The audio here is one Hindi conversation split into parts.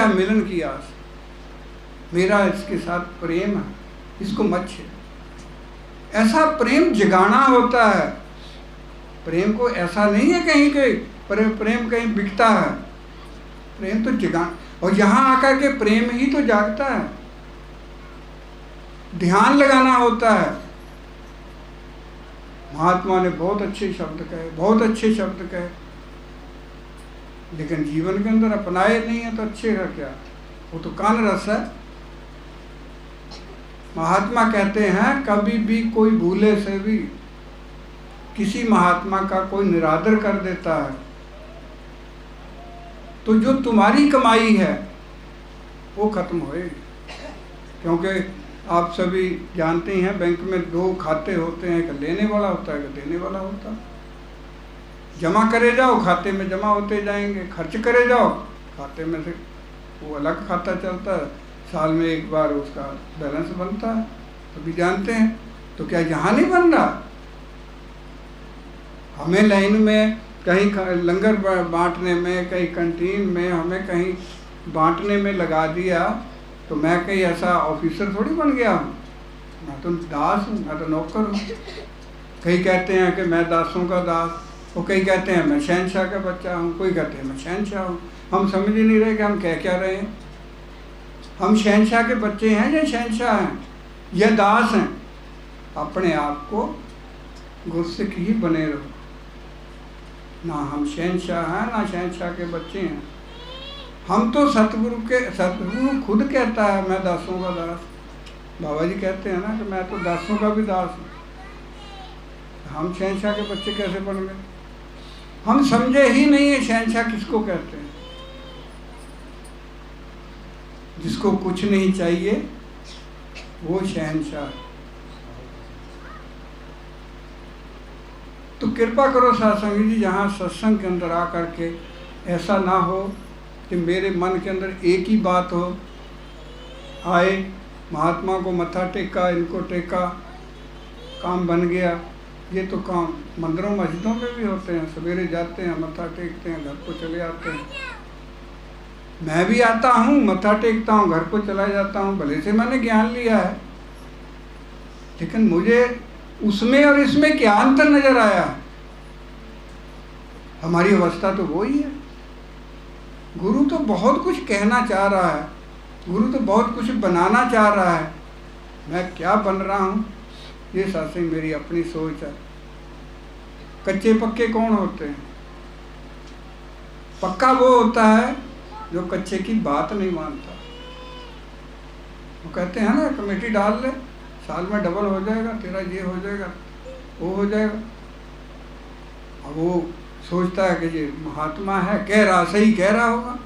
सच्चा मिलन की आस, मेरा इसके साथ प्रेम है, इसको मत छेड़। ऐसा प्रेम जगाना होता है। प्रेम को ऐसा नहीं है कहीं के प्रेम कहीं बिकता है। प्रेम तो जगा, और यहाँ आकर के प्रेम ही तो जागता है। ध्यान लगाना होता है। महात्मा ने बहुत अच्छे शब्द कहे, बहुत अच्छे शब्द कहे, लेकिन जीवन के अंदर अपनाए नहीं है तो अच्छे का क्या, वो तो कान रस है। महात्मा कहते हैं कभी भी कोई भूले से भी किसी महात्मा का कोई निरादर कर देता है तो जो तुम्हारी कमाई है वो खत्म होएगी। क्योंकि आप सभी जानते हैं बैंक में दो खाते होते हैं, एक लेने वाला होता है, एक देने वाला होता है। जमा करे जाओ खाते में जमा होते जाएंगे, खर्च करे जाओ खाते में से वो अलग खाता चलता है, साल में एक बार उसका बैलेंस बनता है, सभी जानते हैं। तो क्या यहाँ नहीं बन रहा? हमें लाइन में कहीं लंगर बांटने में, कहीं कैंटीन में, हमें कहीं बांटने में लगा दिया तो मैं कहीं ऐसा ऑफिसर थोड़ी बन गया हूँ। मैं तो दास हूँ, मैं तो नौकर हूँ। कई कहते हैं कि मैं दासों का दास, और कई कहते हैं मैं शहनशाह का बच्चा हूँ, कोई कहते हैं मैं शहनशाह हूँ। हम समझ ही नहीं रहे कि हम कह क्या रहे हैं। हम शहनशाह के बच्चे हैं या शहनशाह हैं या दास हैं? अपने आप को गुस्से की ही बने रहो। ना हम शहनशाह हैं ना शहनशाह के बच्चे हैं। हम तो सतगुरु खुद कहता है मैं दासों का दास। बाबा जी कहते हैं ना कि मैं तो दासों का भी दास हूँ। हम शहनशाह के बच्चे कैसे बन गए? हम समझे ही नहीं है शहनशाह किसको कहते हैं। जिसको कुछ नहीं चाहिए वो शहनशाह। तो कृपा करो सत्संगी जी, जहाँ सत्संग के अंदर आकर के ऐसा ना हो कि मेरे मन के अंदर एक ही बात हो, आए महात्मा को मत्था टेका, इनको टेका, काम बन गया। ये तो काम मंदिरों मस्जिदों में भी होते हैं। सवेरे जाते हैं, मत्था टेकते हैं, घर को चले आते हैं। मैं भी आता हूँ, मत्था टेकता हूँ, घर को चला जाता हूँ। भले से मैंने ज्ञान लिया है, लेकिन मुझे उसमें और इसमें क्या अंतर नजर आया? हमारी अवस्था तो वो ही है। गुरु तो बहुत कुछ कहना चाह रहा है, गुरु तो बहुत कुछ बनाना चाह रहा है। मैं क्या बन रहा हूँ ये सत्संग मेरी अपनी सोच है। कच्चे पक्के कौन होते हैं? पक्का वो होता है जो कच्चे की बात नहीं मानता। वो कहते हैं ना कमेटी डाल ले, साल में डबल हो जाएगा, तेरा ये हो जाएगा, वो हो जाएगा। अब वो सोचता है कि ये महात्मा है, कह रहा, सही कह रहा होगा।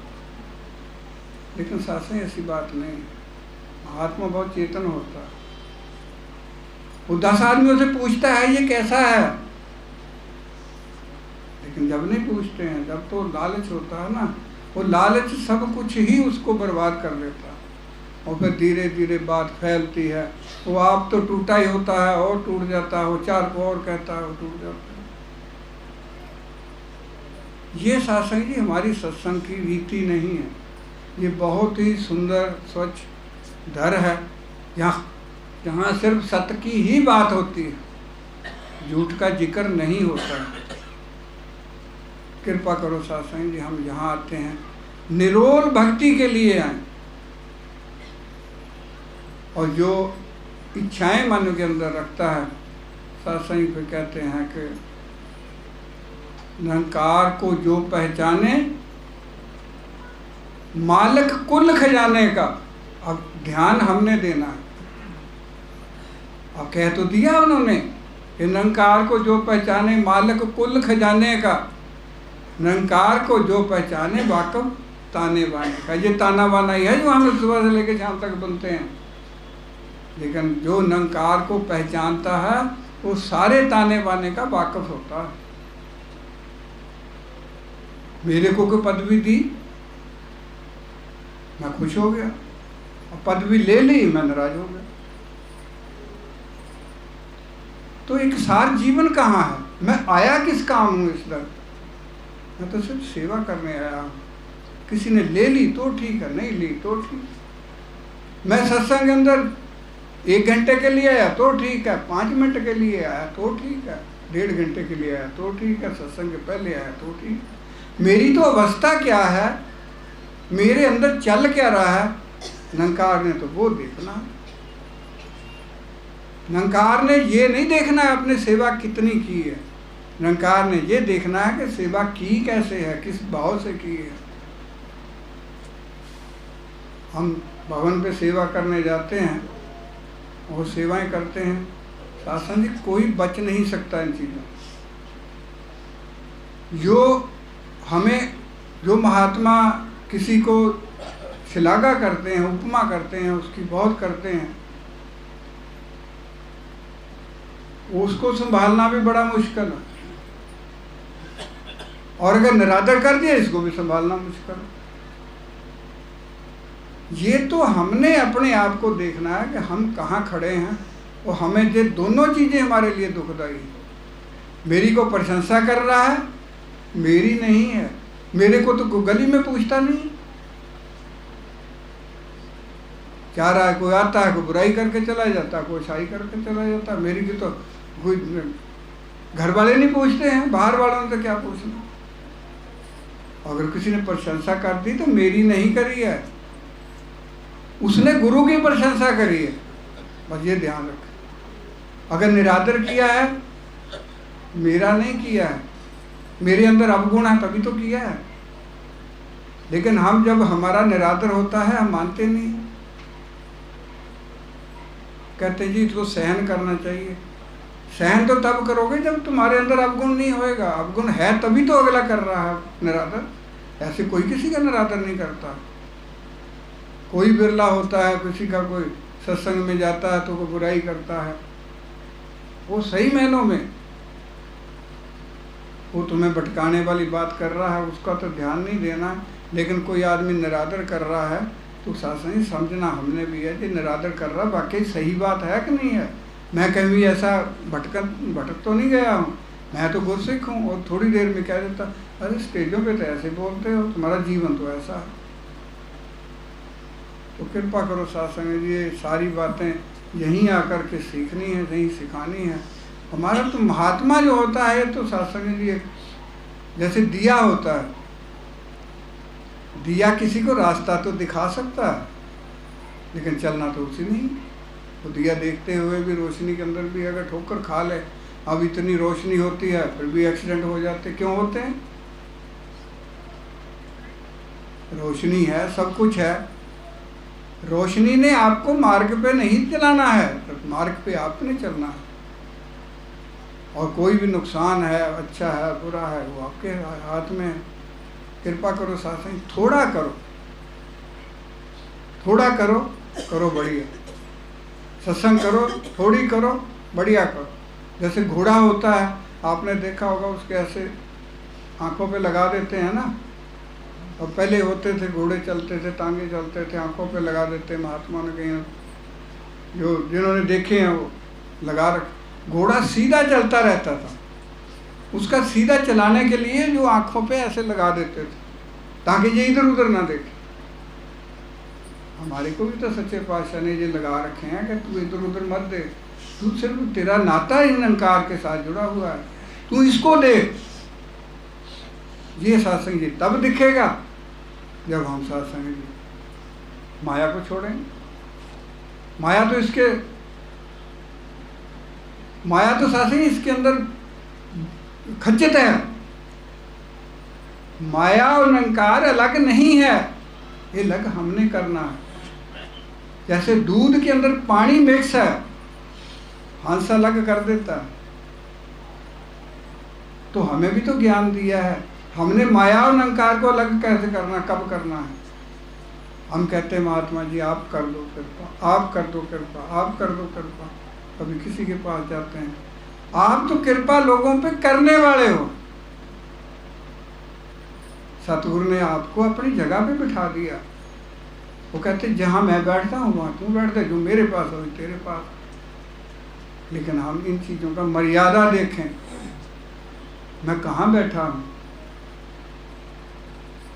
लेकिन सासें ऐसी बात नहीं। महात्मा बहुत चेतन होता है। वो 10 आदमियों से पूछता है ये कैसा है, लेकिन जब नहीं पूछते हैं, जब तो लालच होता है ना, वो लालच सब कुछ ही उसको बर्बाद कर लेता है। और फिर धीरे धीरे बात फैलती है। वो आप तो टूटा ही होता है और टूट जाता है, वो 4 को और कहता है, वो टूट जाता है। ये सत्संग जी हमारी सत्संग की रीति नहीं है। ये बहुत ही सुंदर स्वच्छ धर है, जहाँ सिर्फ सत्य की ही बात होती है, झूठ का जिक्र नहीं होता है। कृपा करो सत्संग जी, हम यहाँ आते हैं निरोल भक्ति के लिए आए, और जो इच्छाएं मन के अंदर रखता है, सत्संग पे कहते हैं कि निरंकार को जो पहचाने मालिक कुल खजाने का। अब ध्यान हमने देना है। अब कह तो दिया उन्होंने कि निरंकार को जो पहचाने मालिक कुल खजाने का। निरंकार को जो पहचाने वाकफ ताने बाने का। ये ताना बाना ही है जो हम सुबह से लेकर शाम तक बनते हैं। लेकिन जो निरंकार को पहचानता है वो सारे ताने बाने का वाकफ होता है। मेरे को कोई पदवी दी, मैं खुश हो गया, और पदवी ले ली, मैं नाराज हो गया। तो एक सार जीवन कहाँ है? मैं आया किस काम हूँ इस दर? मैं तो सिर्फ सेवा करने आया हूँ। किसी ने ले ली तो ठीक है, नहीं ली तो ठीक। मैं सत्संग के अंदर 1 घंटे के लिए आया तो ठीक है, 5 मिनट के लिए आया तो ठीक है, 1.5 घंटे के लिए आया तो ठीक है, सत्संग के पहले आया तो ठीक है। मेरी तो अवस्था क्या है, मेरे अंदर चल क्या रहा है, निरंकार ने तो वो देखना है। निरंकार ने ये नहीं देखना है आपने सेवा कितनी की है, निरंकार ने ये देखना है कि सेवा की कैसे है, किस भाव से की है। हम भवन पे सेवा करने जाते हैं और सेवाएं करते हैं, शासन जी कोई बच नहीं सकता इन चीज़ों। जो महात्मा किसी को श्लाघा करते हैं, उपमा करते हैं, उसकी बहुत करते हैं, उसको संभालना भी बड़ा मुश्किल है। और अगर निरादर कर दिया इसको भी संभालना मुश्किल है। ये तो हमने अपने आप को देखना है कि हम कहाँ खड़े हैं, और हमें ये दोनों चीज़ें हमारे लिए दुखदाई है। मेरी को प्रशंसा कर रहा है, मेरी नहीं है। मेरे को तो गली में पूछता नहीं, क्या रहा है, कोई आता है, कोई बुराई करके चला जाता है, कोई अच्छाई करके चला जाता है। मेरी की तो कोई घर वाले नहीं पूछते हैं, बाहर वालों ने तो क्या पूछना। अगर किसी ने प्रशंसा कर दी तो मेरी नहीं करी है, उसने गुरु की प्रशंसा करी है, बस ये ध्यान रखें। अगर निरादर किया है, मेरा नहीं किया है, मेरे अंदर अवगुण है तभी तो किया है। लेकिन हम जब हमारा निरादर होता है हम मानते नहीं, कहते जी इसको सहन करना चाहिए। सहन तो तब करोगे जब तुम्हारे अंदर अवगुण नहीं होएगा। अवगुण है तभी तो अगला कर रहा है निरादर, ऐसे कोई किसी का निरादर नहीं करता। कोई बिरला होता है, किसी का कोई सत्संग में जाता है तो वो बुराई करता है, वो सही मायनों में वो तुम्हें भटकाने वाली बात कर रहा है, उसका तो ध्यान नहीं देना। लेकिन कोई आदमी निरादर कर रहा है तो शासन समझना हमने भी है कि निरादर कर रहा वाकई सही बात है कि नहीं है। मैं कभी ऐसा भटक तो नहीं गया हूँ, मैं तो गुरसिख हूँ, और थोड़ी देर में कह देता अरे स्टेजों पे तो ऐसे बोलते हो, तुम्हारा जीवन तो ऐसा है। तो कृपा करो सत्संग, ये सारी बातें यहीं आकर के सीखनी है, यहीं सिखानी है। हमारा तो महात्मा जो होता है तो सत्संग जी जैसे दिया होता है, दिया किसी को रास्ता तो दिखा सकता है लेकिन चलना तो उसी नहीं। तो दिया देखते हुए भी रोशनी के अंदर भी अगर ठोकर खा ले, अब इतनी रोशनी होती है फिर भी एक्सीडेंट हो जाते, क्यों होते हैं? रोशनी है, सब कुछ है, रोशनी ने आपको मार्ग पे नहीं चलाना है, तो मार्ग पे आपने चलना है। और कोई भी नुकसान है, अच्छा है, बुरा है, वो आपके हाथ में है। कृपा करो शासन, थोड़ा करो, थोड़ा करो, करो बढ़िया। सत्संग करो, थोड़ी करो, बढ़िया करो। जैसे घोड़ा होता है, आपने देखा होगा, उसके ऐसे आंखों पे लगा देते हैं ना। और पहले होते थे घोड़े चलते थे, टांगे चलते थे, आंखों पे लगा देते। महात्मा ने कहीं जो जिन्होंने देखे हैं वो लगा रख। घोड़ा सीधा चलता रहता था, उसका सीधा चलाने के लिए जो आंखों पे ऐसे लगा देते थे ताकि ये इधर उधर ना देखे। हमारे को भी तो सच्चे पातशाह ने ये लगा रखे हैं कि तू इधर उधर मत दे, तू सिर्फ तेरा नाता इन निरंकार के साथ जुड़ा हुआ है, तू इसको देख। ये सत्संग जी तब दिखेगा जब हम सत्संग जी माया को छोड़ेंगे। माया तो सत्संग इसके अंदर खच्चित है। माया और निरंकार अलग नहीं है, ये अलग हमने करना है। जैसे दूध के अंदर पानी मिक्स है, हंस अलग कर देता है, तो हमें भी तो ज्ञान दिया है। हमने माया और निरंकार को अलग कैसे करना, कब करना है? हम कहते हैं महात्मा जी आप कर दो कृपा, आप कर दो कृपा, आप कर दो कृपा। कभी किसी के पास जाते हैं, आप तो कृपा लोगों पे करने वाले हो। सतगुरु ने आपको अपनी जगह पे बिठा दिया। वो कहते जहाँ मैं बैठता हूँ वहाँ तू बैठता, जो मेरे पास हो तेरे पास। लेकिन हम इन चीज़ों का मर्यादा देखें, मैं कहाँ बैठा हूँ।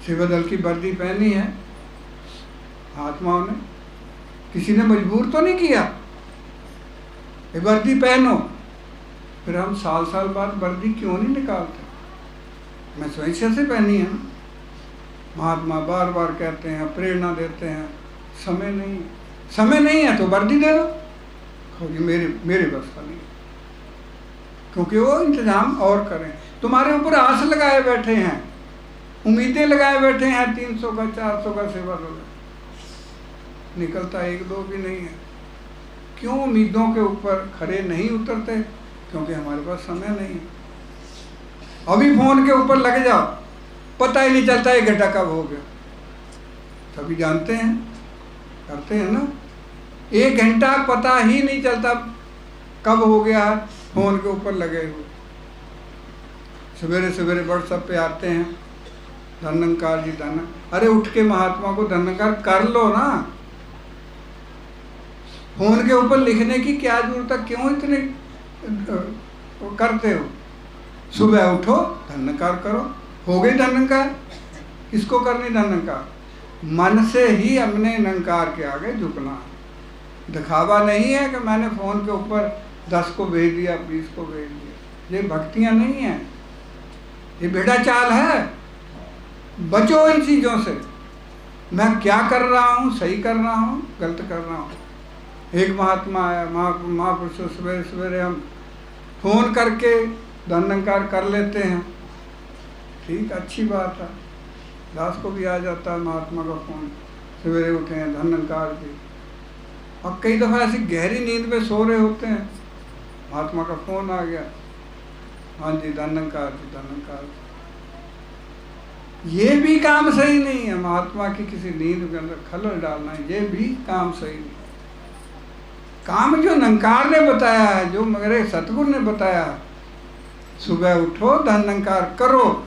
सेवा दल की वर्दी पहनी है महात्माओं ने, किसी ने मजबूर तो नहीं किया ये वर्दी पहनो। फिर हम साल साल बाद वर्दी क्यों नहीं निकालते? मैं स्वेच्छा से पहनी है। महात्मा बार बार कहते हैं, प्रेरणा देते हैं, समय नहीं है, समय नहीं है तो वर्दी दे दो। ये मेरे बस का नहीं, क्योंकि वो इंतजाम और करें। तुम्हारे ऊपर आस लगाए बैठे हैं, उम्मीदें लगाए बैठे हैं, 300 का 400 का सेवा दल, निकलता 1-2 भी नहीं है। क्यों उम्मीदों के ऊपर खड़े नहीं उतरते? क्योंकि हमारे पास समय नहीं है। अभी फोन के ऊपर लग जाओ, पता ही नहीं चलता 1 घंटा कब हो गया। सभी जानते हैं, करते हैं ना, 1 घंटा पता ही नहीं चलता कब हो गया, फोन के ऊपर लगे हुए। सवेरे सवेरे व्हाट्सएप पे आते हैं, धन्यकार जी धन्य। अरे उठ के महात्मा को धन्यकार कर लो ना। फोन के ऊपर लिखने की क्या जरूरत है? क्यों इतने करते हो? सुबह उठो, धन्यकार करो, हो गई धन्यकार। किसको करनी धन्यकार? मन से ही हमने निरंकार के आगे झुकना। दिखावा नहीं है कि मैंने फोन के ऊपर 10 को भेज दिया, 20 को भेज दिया। ये भक्तियां नहीं है, ये भेड़ा चाल है। बचो इन चीजों से। मैं क्या कर रहा हूँ, सही कर रहा हूँ, गलत कर रहा हूँ। एक महात्मा आया, महापुरुषों, सवेरे सवेरे हम फोन करके धन्यकार कर लेते हैं, ठीक, अच्छी बात है। दास को भी आ जाता है महात्मा का फोन, सवेरे उठे हैं धन्यकार जी। और कई दफ़ा ऐसी गहरी नींद में सो रहे होते हैं, महात्मा का फोन आ गया, हाँ जी धन्यकार जी धन्यकार। ये भी काम सही नहीं है। महात्मा की किसी नींद के अंदर खलल डालना, ये भी काम सही नहीं। काम जो निरंकार ने बताया है, जो मेरे सतगुरु ने बताया, सुबह उठो धन्यकार करो,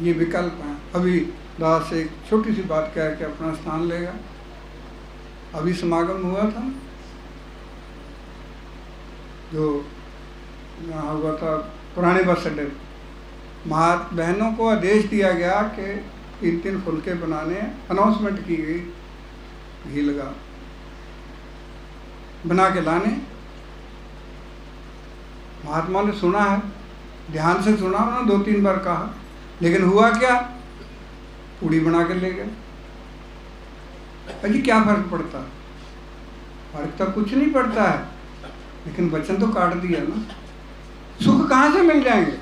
ये विकल्प है। अभी दास एक छोटी सी बात कह के अपना स्थान लेगा। अभी समागम हुआ था, जो यहाँ हुआ था पुराने बस अड्डे। बहनों को आदेश दिया गया कि 3-3 फुलके बनाने, अनाउंसमेंट की गई, घी लगा बना के लाने। महात्मा ने सुना है, ध्यान से सुना, उन्होंने 2-3 बार कहा, लेकिन हुआ क्या? पूड़ी बना के ले गए। अजी क्या फर्क पड़ता है? फर्क तो कुछ नहीं पड़ता है, लेकिन वचन तो काट दिया ना। सुख कहाँ से मिल जाएंगे?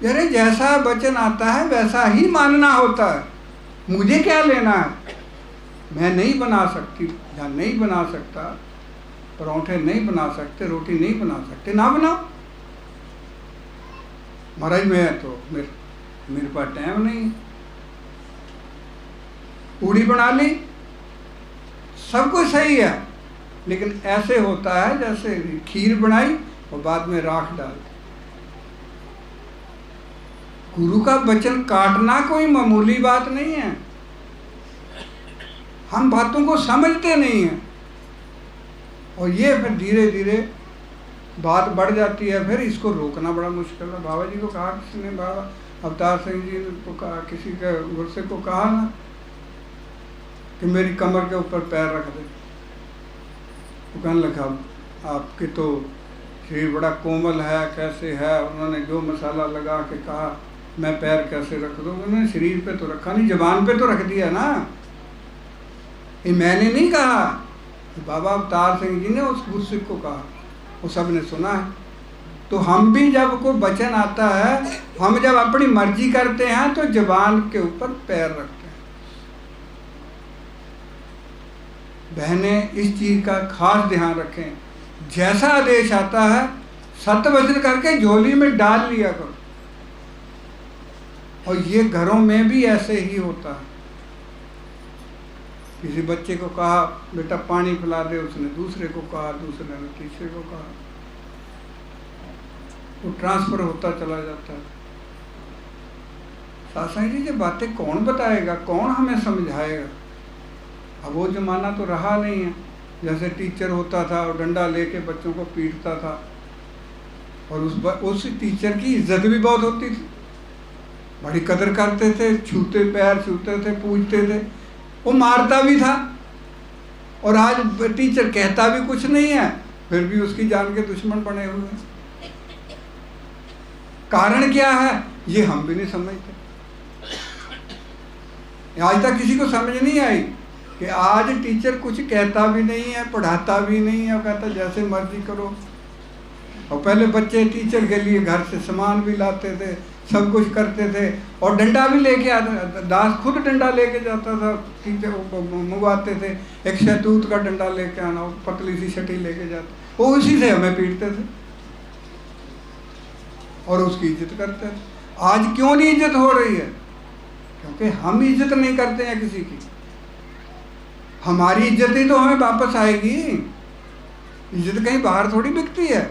अरे जैसा वचन आता है वैसा ही मानना होता है। मुझे क्या लेना है? मैं नहीं बना सकती, या नहीं बना सकता, परोठे नहीं बना सकते, रोटी नहीं बना सकते, ना बनाओ। महाराज मैं तो मेरे पास टाइम नहीं, पूड़ी बना ली, सब कुछ सही है, लेकिन ऐसे होता है जैसे खीर बनाई और बाद में राख डाल। गुरु का वचन काटना कोई मामूली बात नहीं है। हम बातों को समझते नहीं हैं, और ये फिर धीरे धीरे बात बढ़ जाती है। फिर इसको रोकना बड़ा मुश्किल है। बाबा जी को कहा किसी ने, बाबा अवतार सिंह जी को कहा, किसी के गुरसे को कहा ना कि मेरी कमर के ऊपर पैर रख दे। वो कहने लगा आपके तो शरीर बड़ा कोमल है, कैसे है? उन्होंने जो मसाला लगा के कहा मैं पैर कैसे रख दूँ? उन्होंने शरीर पे तो रखा नहीं, जबान पे तो रख दिया ना। ये मैंने नहीं कहा, बाबा अवतार सिंह जी ने उस गुरसिक को कहा, वो सब ने सुना है। तो हम भी जब कोई वचन आता है, हम जब अपनी मर्जी करते हैं तो जबान के ऊपर पैर रखते हैं। बहनें इस चीज का खास ध्यान रखें, जैसा आदेश आता है सत्य वचन करके झोली में डाल लिया करो। और ये घरों में भी ऐसे ही होता है। किसी बच्चे को कहा बेटा पानी पिला दे, उसने दूसरे को कहा, दूसरे ने तीसरे को कहा, वो ट्रांसफर होता चला जाता है। सासाई जी ये बातें कौन बताएगा, कौन हमें समझाएगा? अब वो जमाना तो रहा नहीं है। जैसे टीचर होता था और डंडा लेके बच्चों को पीटता था और उस टीचर की इज्जत भी बहुत होती थी, बड़ी कदर करते थे, छूते पैर छूते थे, पूछते थे, वो मारता भी था। और आज टीचर कहता भी कुछ नहीं है, फिर भी उसकी जान के दुश्मन बने हुए हैं। कारण क्या है ये हम भी नहीं समझते। आज तक किसी को समझ नहीं आई कि आज टीचर कुछ कहता भी नहीं है, पढ़ाता भी नहीं है, कहता जैसे मर्जी करो। और पहले बच्चे टीचर के लिए घर से सामान भी लाते थे, सब कुछ करते थे, और डंडा भी लेके आते, दास खुद डंडा लेके जाता था, टीचर मंगवाते थे, एक शहतूत का डंडा लेके आना, पतली सी छठी लेके जाते, वो उसी से हमें पीटते थे और उसकी इज्जत करते थे। आज क्यों नहीं इज्जत हो रही है? क्योंकि हम इज्जत नहीं करते हैं किसी की। हमारी इज्जत ही तो हमें वापस आएगी, इज्जत कहीं बाहर थोड़ी बिकती है।